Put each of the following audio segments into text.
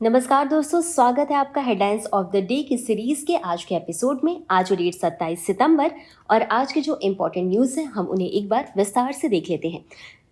नमस्कार दोस्तों, स्वागत है आपका हेडलाइंस ऑफ द डे की सीरीज के आज के एपिसोड में। आज डेट 27 सितंबर और आज के जो इम्पोर्टेंट न्यूज़ हैं हम उन्हें एक बार विस्तार से देख लेते हैं।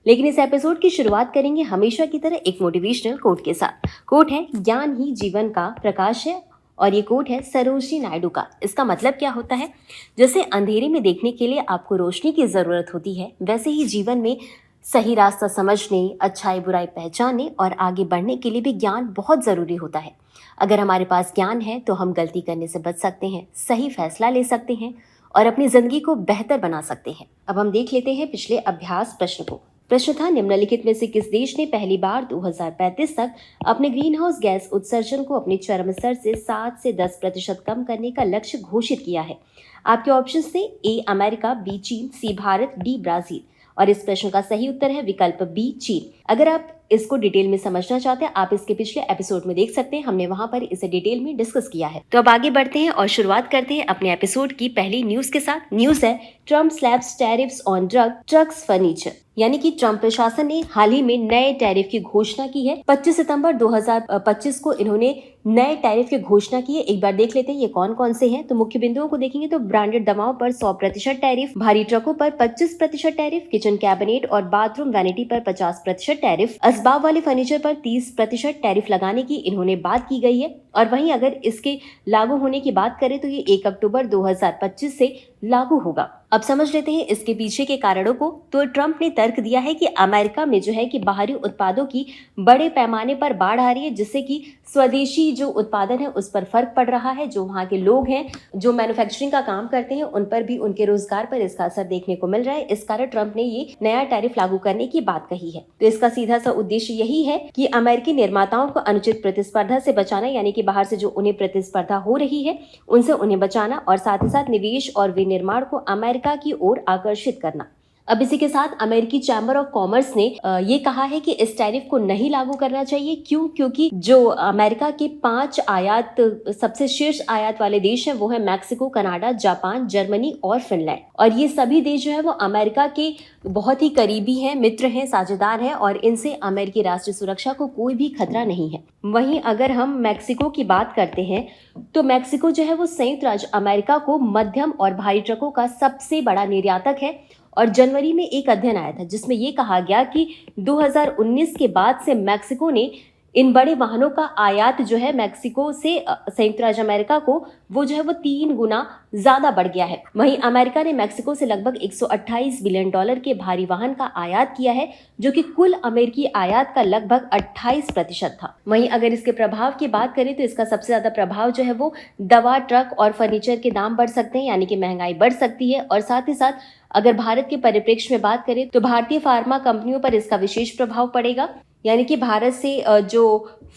लेकिन इस एपिसोड की शुरुआत करेंगे हमेशा की तरह एक मोटिवेशनल कोट के साथ। कोट है, ज्ञान ही जीवन का प्रकाश है, और ये कोट है सरोजिनी नायडू का। इसका मतलब क्या होता है? जैसे अंधेरे में देखने के लिए आपको रोशनी की ज़रूरत होती है, वैसे ही जीवन में सही रास्ता समझने, अच्छाई बुराई पहचानने और आगे बढ़ने के लिए भी ज्ञान बहुत ज़रूरी होता है। अगर हमारे पास ज्ञान है तो हम गलती करने से बच सकते हैं, सही फैसला ले सकते हैं और अपनी ज़िंदगी को बेहतर बना सकते हैं। अब हम देख लेते हैं पिछले अभ्यास प्रश्न को। प्रश्न था, निम्नलिखित में से किस देश ने पहली बार 2035 तक अपने ग्रीन हाउस गैस उत्सर्जन को अपने चरम स्तर से 7 से 10% कम करने का लक्ष्य घोषित किया है? आपके ऑप्शन थे ए अमेरिका, बी चीन, सी भारत, डी ब्राजील। और इस प्रश्न का सही उत्तर है विकल्प बी चीन। अगर आप इसको डिटेल में समझना चाहते हैं, आप इसके पिछले एपिसोड में देख सकते हैं, हमने वहां पर इसे डिटेल में डिस्कस किया है। तो अब आगे बढ़ते हैं और शुरुआत करते हैं अपने एपिसोड की पहली न्यूज के साथ। न्यूज है, Trump slabs tariffs on drug, trucks, furniture. यानी कि ट्रम्प प्रशासन ने हाल ही में नए टैरिफ की घोषणा की है। 25 सितंबर 2025 को इन्होंने नए टैरिफ की घोषणा की है। एक बार देख लेते हैं ये कौन कौन से हैं। तो मुख्य बिंदुओं को देखेंगे तो ब्रांडेड दवाओं पर 100% टैरिफ, भारी ट्रकों पर 25% टैरिफ, किचन कैबिनेट और बाथरूम वैनिटी पर 50% टैरिफ, असबाब वाले फर्नीचर पर 30% टैरिफ लगाने की इन्होंने बात की गई है। और वहीं अगर इसके लागू होने की बात करें तो ये 1 अक्टूबर 2025 से लागू होगा। अब समझ लेते हैं इसके पीछे के कारणों को। तो ट्रम्प ने तर्क दिया है कि अमेरिका में जो है कि बाहरी उत्पादों की बड़े पैमाने पर बाढ़ आ रही है, जिससे कि स्वदेशी जो उत्पादन है उस पर फर्क पड़ रहा है। जो वहाँ के लोग हैं जो मैन्युफैक्चरिंग का काम करते हैं उन पर भी, उनके रोजगार पर इसका असर देखने को मिल रहा है। इस कारण ट्रम्प ने ये नया टैरिफ लागू करने की बात कही है। तो इसका सीधा सा उद्देश्य यही है कि अमेरिकी निर्माताओं को अनुचित प्रतिस्पर्धा से बचाना, यानी कि बाहर से जो उन्हें प्रतिस्पर्धा हो रही है उनसे उन्हें बचाना, और साथ ही साथ निवेश और विनिर्माण को अमेरिका की ओर आकर्षित करना। अब इसी के साथ अमेरिकी चैम्बर ऑफ कॉमर्स ने ये कहा है कि इस टैरिफ को नहीं लागू करना चाहिए। क्यों? क्योंकि जो अमेरिका के 5 आयात सबसे शीर्ष आयात वाले देश हैं वो है मैक्सिको, कनाडा, जापान, जर्मनी और फिनलैंड। और ये सभी देश जो है वो अमेरिका के बहुत ही करीबी हैं, मित्र हैं, साझेदार हैं, और इनसे अमेरिकी राष्ट्रीय सुरक्षा को कोई भी खतरा नहीं है। वहीं अगर हम मैक्सिको की बात करते हैं तो मैक्सिको जो है वो संयुक्त राज्य अमेरिका को मध्यम और भारी ट्रकों का सबसे बड़ा निर्यातक है। और जनवरी में एक अध्ययन आया था जिसमें ये कहा गया कि 2019 के बाद से मैक्सिको ने इन बड़े वाहनों का आयात जो है मैक्सिको से संयुक्त राज्य अमेरिका को, वो जो है वो 3 गुना ज्यादा बढ़ गया है। वहीं अमेरिका ने मैक्सिको से लगभग $128 बिलियन के भारी वाहन का आयात किया है, जो कि कुल अमेरिकी आयात का लगभग 28% था। वहीं अगर इसके प्रभाव की बात करें तो इसका सबसे ज्यादा प्रभाव जो है वो दवा, ट्रक और फर्नीचर के दाम बढ़ सकते हैं, यानी कि महंगाई बढ़ सकती है। और साथ ही साथ अगर भारत के परिप्रेक्ष्य में बात करें तो भारतीय फार्मा कंपनियों पर इसका विशेष प्रभाव पड़ेगा। यानी कि भारत से जो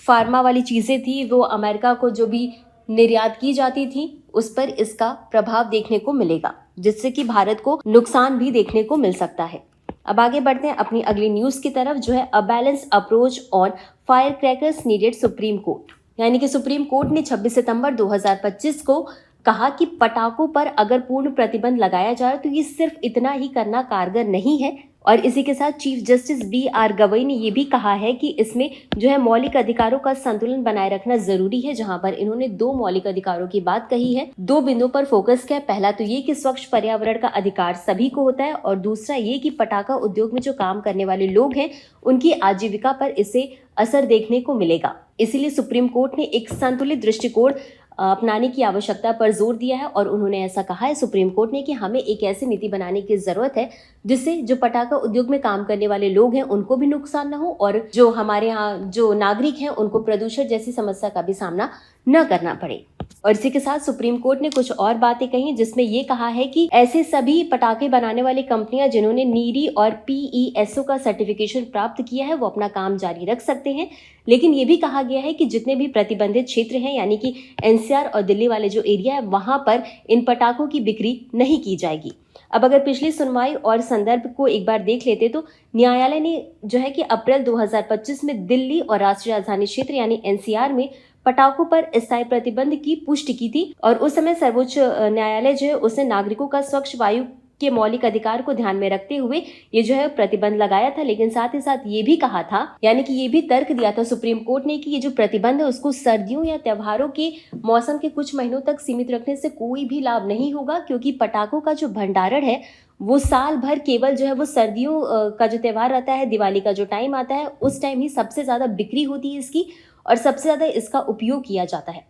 फार्मा वाली चीज़ें थी वो अमेरिका को जो भी निर्यात की जाती थी उस पर इसका प्रभाव देखने को मिलेगा, जिससे कि भारत को नुकसान भी देखने को मिल सकता है। अब आगे बढ़ते हैं अपनी अगली न्यूज़ की तरफ, जो है a balance approach on fire crackers needed supreme court. यानी कि सुप्रीम कोर्ट ने 26 सितंबर 2025 को कहा कि पटाखों पर अगर पूर्ण प्रतिबंध लगाया जाए तो ये सिर्फ इतना ही करना कारगर नहीं है। और इसी के साथ चीफ जस्टिस BR गवई ने ये भी कहा है कि इसमें जो है मौलिक अधिकारों का संतुलन बनाए रखना जरूरी है, जहां पर इन्होंने 2 मौलिक अधिकारों की बात कही है। 2 बिंदुओं पर फोकस किया। पहला तो ये कि स्वच्छ पर्यावरण का अधिकार सभी को होता है, और दूसरा ये कि पटाखा उद्योग में जो काम करने वाले लोग हैं उनकी आजीविका पर इससे असर देखने को मिलेगा। इसीलिए सुप्रीम कोर्ट ने एक संतुलित दृष्टिकोण अपनाने की आवश्यकता पर जोर दिया है। और उन्होंने ऐसा कहा है सुप्रीम कोर्ट ने कि हमें एक ऐसी नीति बनाने की जरूरत है जिससे जो पटाखा उद्योग में काम करने वाले लोग हैं उनको भी नुकसान न हो, और जो हमारे यहाँ जो नागरिक हैं उनको प्रदूषण जैसी समस्या का भी सामना न करना पड़े। और इसी के साथ सुप्रीम कोर्ट ने कुछ और बातें कही, जिसमें ये कहा है कि ऐसे सभी पटाखे बनाने वाली कंपनियां जिन्होंने नीरी और PESO का सर्टिफिकेशन प्राप्त किया है वो अपना काम जारी रख सकते हैं। लेकिन ये भी कहा गया है कि जितने भी प्रतिबंधित क्षेत्र हैं, यानी कि NCR और दिल्ली वाले जो एरिया है वहां पर इन पटाखों की बिक्री नहीं की जाएगी। अब अगर पिछली सुनवाई और संदर्भ को एक बार देख लेते तो न्यायालय ने जो है कि अप्रैल 2025 में दिल्ली और राष्ट्रीय राजधानी क्षेत्र यानी NCR में पटाखों पर स्थायी प्रतिबंध की पुष्टि की थी। और उस समय सर्वोच्च न्यायालय जो है उसने नागरिकों का स्वच्छ वायु के मौलिक अधिकार को ध्यान में रखते हुए ये जो है प्रतिबंध लगाया था। लेकिन साथ ही साथ ये भी कहा था, यानी कि ये भी तर्क दिया था सुप्रीम कोर्ट ने कि ये जो प्रतिबंध है उसको सर्दियों या त्योहारों के मौसम के कुछ महीनों तक सीमित रखने से कोई भी लाभ नहीं होगा, क्योंकि पटाखों का जो भंडारण है वो साल भर केवल जो है वो सर्दियों का जो त्यौहार आता है, दिवाली का जो टाइम आता है, उस टाइम ही सबसे ज़्यादा बिक्री होती है इसकी और सबसे ज़्यादा इसका उपयोग किया जाता है।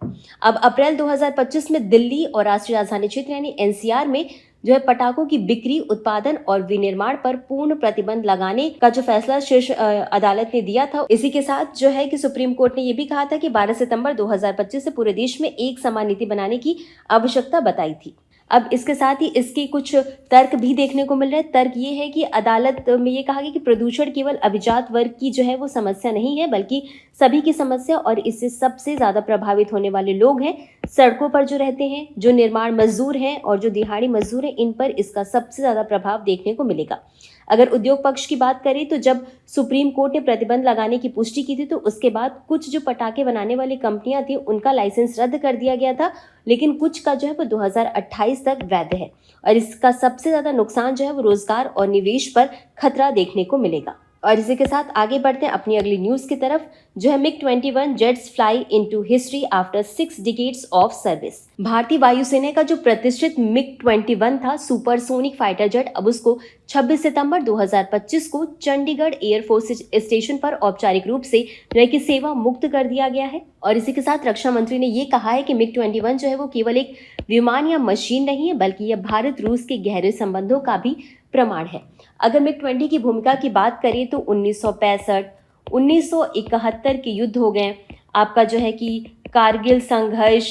अब अप्रैल 2025 में दिल्ली और राष्ट्रीय राजधानी क्षेत्र यानी एनसीआर में जो है पटाखों की बिक्री, उत्पादन और विनिर्माण पर पूर्ण प्रतिबंध लगाने का जो फैसला शीर्ष अदालत ने दिया था। इसी के साथ जो है कि सुप्रीम कोर्ट ने यह भी कहा था कि 12 सितंबर 2025 से पूरे देश में एक समान नीति बनाने की आवश्यकता बताई थी। अब इसके साथ ही इसके कुछ तर्क भी देखने को मिल रहे हैं। तर्क ये है कि अदालत में ये कहा गया कि प्रदूषण केवल अभिजात वर्ग की जो है वो समस्या नहीं है, बल्कि सभी की समस्या, और इससे सबसे ज़्यादा प्रभावित होने वाले लोग हैं सड़कों पर जो रहते हैं, जो निर्माण मजदूर हैं और जो दिहाड़ी मजदूर हैं, इन पर इसका सबसे ज़्यादा प्रभाव देखने को मिलेगा। अगर उद्योग पक्ष की बात करें तो जब सुप्रीम कोर्ट ने प्रतिबंध लगाने की पुष्टि की थी तो उसके बाद कुछ जो पटाखे बनाने वाली कंपनियां थी उनका लाइसेंस रद्द कर दिया गया था, लेकिन कुछ का जो है वो 2028 तक वैध है और इसका सबसे ज़्यादा नुकसान जो है वो रोजगार और निवेश पर खतरा देखने को मिलेगा। और इसी के साथ आगे बढ़ते हैं अपनी अगली न्यूज़ की तरफ, जो है MiG-21 jets fly into history after 6 decades of service. भारतीय वायुसेना का जो प्रतिष्ठित MiG-21 था सुपरसोनिक फाइटर जेट, अब उसको 26 सितंबर 2025 को चंडीगढ़ एयरफोर्स स्टेशन पर औपचारिक रूप से जो है कि सेवा मुक्त कर दिया गया है। और इसी के साथ रक्षा मंत्री ने ये कहा है कि MiG-21 जो है वो केवल एक विमान या मशीन नहीं है, बल्कि यह भारत रूस के गहरे संबंधों का भी प्रमाण है। अगर MiG-20 की भूमिका की बात करें तो 1965, 1971 के युद्ध हो गए, आपका जो है कि कारगिल संघर्ष,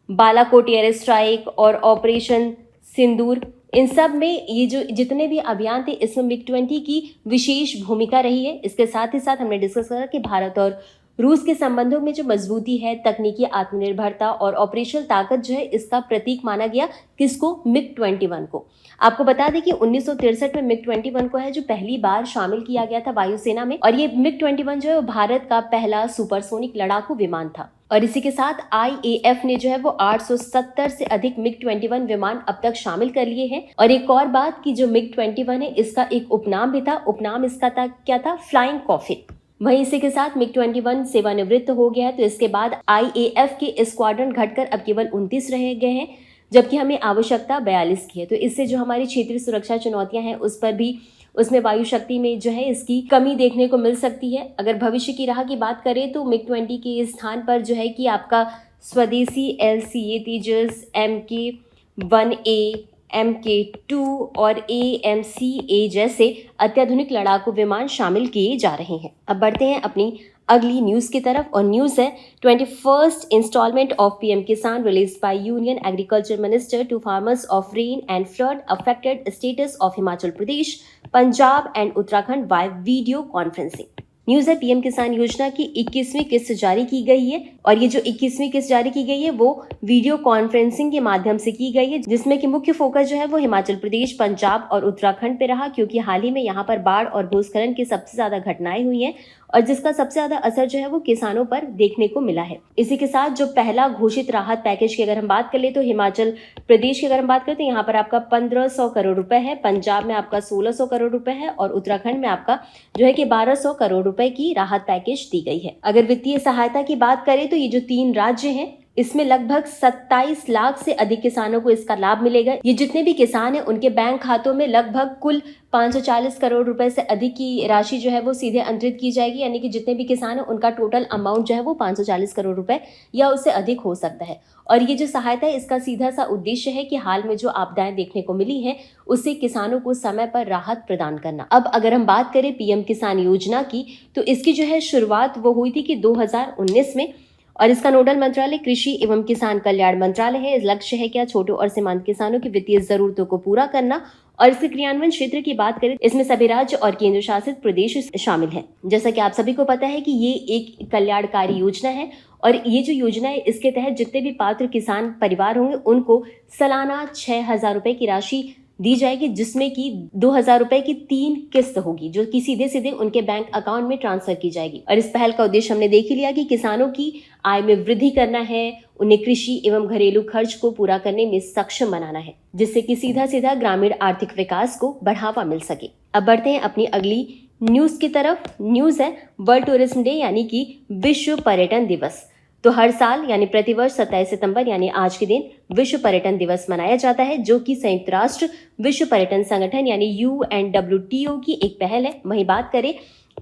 बालाकोट एयर स्ट्राइक और ऑपरेशन सिंदूर, इन सब में ये जो जितने भी अभियान थे इसमें MiG-20 की विशेष भूमिका रही है। इसके साथ ही साथ हमने डिस्कस करा कि भारत और रूस के संबंधों में जो मजबूती है, तकनीकी आत्मनिर्भरता और ऑपरेशनल ताकत जो है, इसका प्रतीक माना गया किसको? MiG-21 को। आपको बता दें कि 1963 में MiG-21 को है जो पहली बार शामिल किया गया था वायुसेना में, और ये MiG-21 जो है वो भारत का पहला सुपरसोनिक लड़ाकू विमान था। और इसी के साथ IAF ने जो है वो 870 से अधिक MiG-21 विमान अब तक शामिल कर लिए हैं। और एक और बात कि जो MiG-21 है इसका एक उपनाम भी था, उपनाम इसका था क्या था? Flying coffin. वहीं इसी के साथ MiG-21 सेवानिवृत्त हो गया है, तो इसके बाद IAF के स्क्वाड्रन घटकर अब केवल 29 रह गए हैं, जबकि हमें आवश्यकता 42 की है। तो इससे जो हमारी क्षेत्रीय सुरक्षा चुनौतियां हैं उस पर भी, उसमें वायु शक्ति में जो है इसकी कमी देखने को मिल सकती है। अगर भविष्य की राह की बात करें तो MiG-20 के स्थान पर जो है कि आपका स्वदेशी LCA तेजस, Mk-1A, Mk-2 और AMCA जैसे अत्याधुनिक लड़ाकू विमान शामिल किए जा रहे हैं। अब बढ़ते हैं अपनी अगली न्यूज़ की तरफ, और न्यूज़ है 21st instalment of PM Kisan released by union agriculture minister to farmers of rain and flood affected states of Himachal Pradesh, Punjab and Uttarakhand by video conferencing. News है PM किसान योजना की 21वीं किस्त जारी की गई है, और ये जो 21वीं किस्त जारी की गई है वो वीडियो कॉन्फ्रेंसिंग के माध्यम से की गई है, जिसमें कि मुख्य फोकस जो है वो हिमाचल प्रदेश, पंजाब और उत्तराखंड पे रहा, क्योंकि हाल ही में यहाँ पर बाढ़ और भूस्खलन की सबसे ज्यादा घटनाएं हुई हैं और जिसका सबसे ज्यादा असर जो है वो किसानों पर देखने को मिला है। इसी के साथ जो पहला घोषित राहत पैकेज की अगर हम बात कर ले तो हिमाचल प्रदेश की अगर हम बात करें तो यहाँ पर आपका 1500 करोड़ रुपए है, पंजाब में आपका 1600 करोड़ रुपए है और उत्तराखंड में आपका जो है कि 1200 करोड़ रुपए की राहत पैकेज दी गई है। अगर वित्तीय सहायता की बात करें तो ये जो 3 राज्य हैं इसमें लगभग 27 लाख से अधिक किसानों को इसका लाभ मिलेगा। ये जितने भी किसान हैं उनके बैंक खातों में लगभग कुल 540 करोड़ रुपए से अधिक की राशि जो है वो सीधे अंतरित की जाएगी, यानी कि जितने भी किसान हैं उनका टोटल अमाउंट जो है वो 540 करोड़ रुपए या उससे अधिक हो सकता है। और ये जो सहायता है इसका सीधा सा उद्देश्य है कि हाल में जो आपदाएं देखने को मिली हैं उससे किसानों को समय पर राहत प्रदान करना। अब अगर हम बात करें PM किसान योजना की तो इसकी जो है शुरुआत वो हुई थी कि 2019 में, और इसका नोडल मंत्रालय कृषि एवं किसान कल्याण मंत्रालय है। इस लक्ष्य है क्या? छोटे और सीमांत किसानों की वित्तीय जरूरतों को पूरा करना। और इसके क्रियान्वयन क्षेत्र की बात करें इसमें सभी राज्य और केंद्र शासित प्रदेश शामिल हैं। जैसा कि आप सभी को पता है कि ये एक कल्याणकारी योजना है और ये जो योजना है इसके तहत जितने भी पात्र किसान परिवार होंगे उनको सालाना 6,000 रुपए की राशि दी जाएगी, जिसमें कि 2,000 रुपए की 3 किस्त होगी जो कि सीधे सीधे उनके बैंक अकाउंट में ट्रांसफर की जाएगी। और इस पहल का उद्देश्य हमने देख ही लिया कि किसानों की आय में वृद्धि करना है, उन्हें कृषि एवं घरेलू खर्च को पूरा करने में सक्षम बनाना है, जिससे कि सीधा सीधा ग्रामीण आर्थिक विकास को बढ़ावा मिल सके। अब बढ़ते हैं अपनी अगली न्यूज की तरफ। न्यूज है वर्ल्ड टूरिज्म डे यानी कि विश्व पर्यटन दिवस। तो हर साल यानी प्रतिवर्ष 27 सितंबर यानी आज के दिन विश्व पर्यटन दिवस मनाया जाता है, जो कि संयुक्त राष्ट्र विश्व पर्यटन संगठन यानी UNWTO की एक पहल है। वहीं बात करें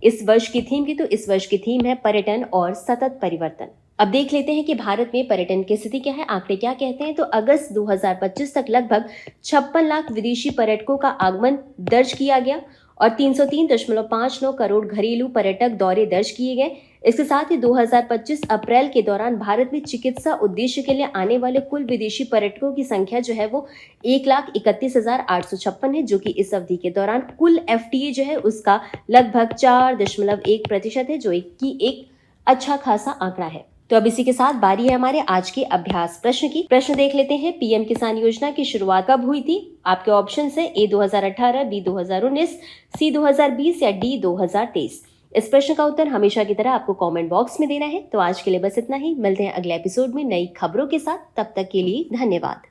इस वर्ष की थीम की, तो इस वर्ष की थीम है पर्यटन और सतत परिवर्तन। अब देख लेते हैं कि भारत में पर्यटन की स्थिति क्या है, आंकड़े क्या कहते हैं। तो अगस्त 2025 तक लगभग 56 लाख विदेशी पर्यटकों का आगमन दर्ज किया गया और 303.59 करोड़ घरेलू पर्यटक दौरे दर्ज किए गए। इसके साथ ही 2025 अप्रैल के दौरान भारत में चिकित्सा उद्देश्य के लिए आने वाले कुल विदेशी पर्यटकों की संख्या जो है वो 1,31,856 है, जो कि इस अवधि के दौरान कुल FTA जो है उसका लगभग 4.1% है, जो कि एक अच्छा खासा आंकड़ा है। तो अब इसी के साथ बारी है हमारे आज के अभ्यास प्रश्न की। प्रश्न देख लेते हैं। PM किसान योजना की शुरुआत कब हुई थी? आपके ऑप्शन है A 2018, B 2019, C 2020 या D 2023। इस प्रश्न का उत्तर हमेशा की तरह आपको कमेंट बॉक्स में देना है। तो आज के लिए बस इतना ही। मिलते हैं अगले एपिसोड में नई खबरों के साथ। तब तक के लिए धन्यवाद।